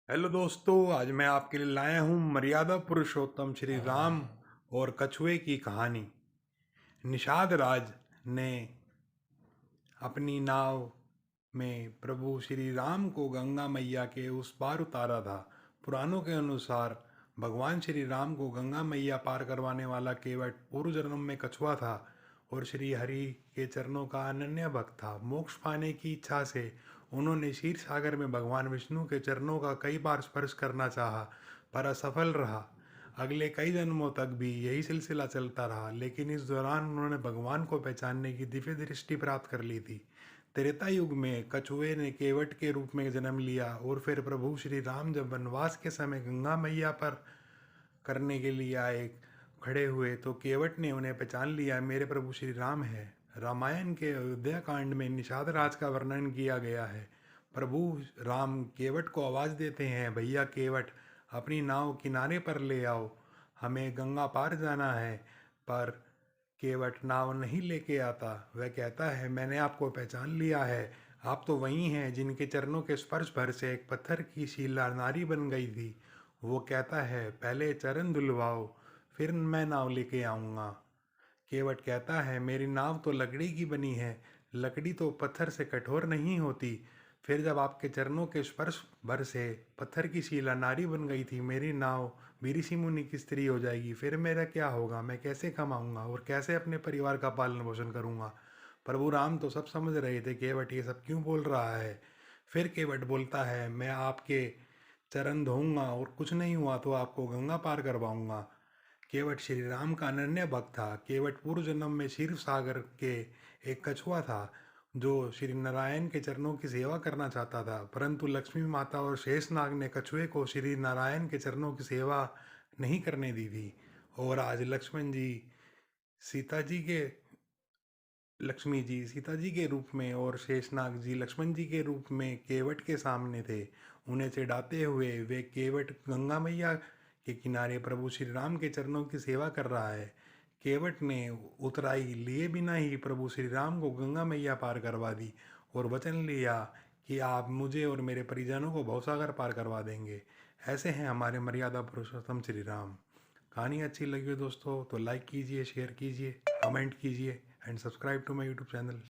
Hello दोस्तों, आज मैं आपके लिए लाया हूँ मर्यादा पुरुषोत्तम श्री राम और कछुए की कहानी। निषाद राज ने अपनी नाव में प्रभु श्री राम को गंगा मैया के उस पार उतारा था। पुराणों के अनुसार भगवान श्री राम को गंगा मैया पार करवाने वाला केवट पूर्व जन्म में कछुआ था और श्री हरि के चरणों का अनन्य भक्त था। मोक्ष पाने की इच्छा से उन्होंने क्षीर सागर में भगवान विष्णु के चरणों का कई बार स्पर्श करना चाहा, पर असफल रहा। अगले कई जन्मों तक भी यही सिलसिला चलता रहा, लेकिन इस दौरान उन्होंने भगवान को पहचानने की दिव्य दृष्टि प्राप्त कर ली थी। त्रेता युग में कछुए ने केवट के रूप में जन्म लिया और फिर प्रभु श्री राम जब वनवास के समय गंगा मैया पर करने के लिए आए खड़े हुए तो केवट ने उन्हें पहचान लिया, मेरे प्रभु श्री राम है। रामायण के अयोध्या कांड में निषाद राज का वर्णन किया गया है। प्रभु राम केवट को आवाज़ देते हैं, भैया केवट, अपनी नाव किनारे पर ले आओ, हमें गंगा पार जाना है। पर केवट नाव नहीं लेके आता। वह कहता है, मैंने आपको पहचान लिया है, आप तो वही हैं जिनके चरणों के स्पर्श भर से एक पत्थर की शिला नारी बन गई थी। वो कहता है, पहले चरण धुलवाओ, फिर मैं नाव लेके आऊँगा। केवट कहता है, मेरी नाव तो लकड़ी की बनी है, लकड़ी तो पत्थर से कठोर नहीं होती। फिर जब आपके चरणों के स्पर्श भर से पत्थर की शिला नारी बन गई थी, मेरी नाव भी ऋषि मुनि की स्त्री हो जाएगी। फिर मेरा क्या होगा? मैं कैसे कमाऊंगा और कैसे अपने परिवार का पालन पोषण करूंगा? प्रभु राम तो सब समझ रहे थे, केवट ये सब क्यों बोल रहा है। फिर केवट बोलता है, मैं आपके चरण धोऊंगा और कुछ नहीं हुआ तो आपको गंगा पार करवाऊंगा। केवट श्री राम का अनन्य भक्त था। केवट पूर्व जन्म में क्षीर सागर के एक कछुआ था जो श्री नारायण के चरणों की सेवा करना चाहता था, परंतु लक्ष्मी माता और शेषनाग ने कछुए को श्री नारायण के चरणों की सेवा नहीं करने दी थी। और आज लक्ष्मण जी सीता जी के लक्ष्मी जी सीता जी के रूप में और शेषनाग जी लक्ष्मण जी के रूप में केवट के सामने थे। उन्हें चिढ़ाते हुए वे केवट गंगा मैया के किनारे प्रभु श्री राम के चरणों की सेवा कर रहा है। केवट ने उतराई लिए बिना ही प्रभु श्री राम को गंगा मैया पार करवा दी और वचन लिया कि आप मुझे और मेरे परिजनों को भवसागर पार करवा देंगे। ऐसे हैं हमारे मर्यादा पुरुषोत्तम श्री राम। कहानी अच्छी लगी हो दोस्तों तो लाइक कीजिए, शेयर कीजिए, कमेंट कीजिए and subscribe to my YouTube channel.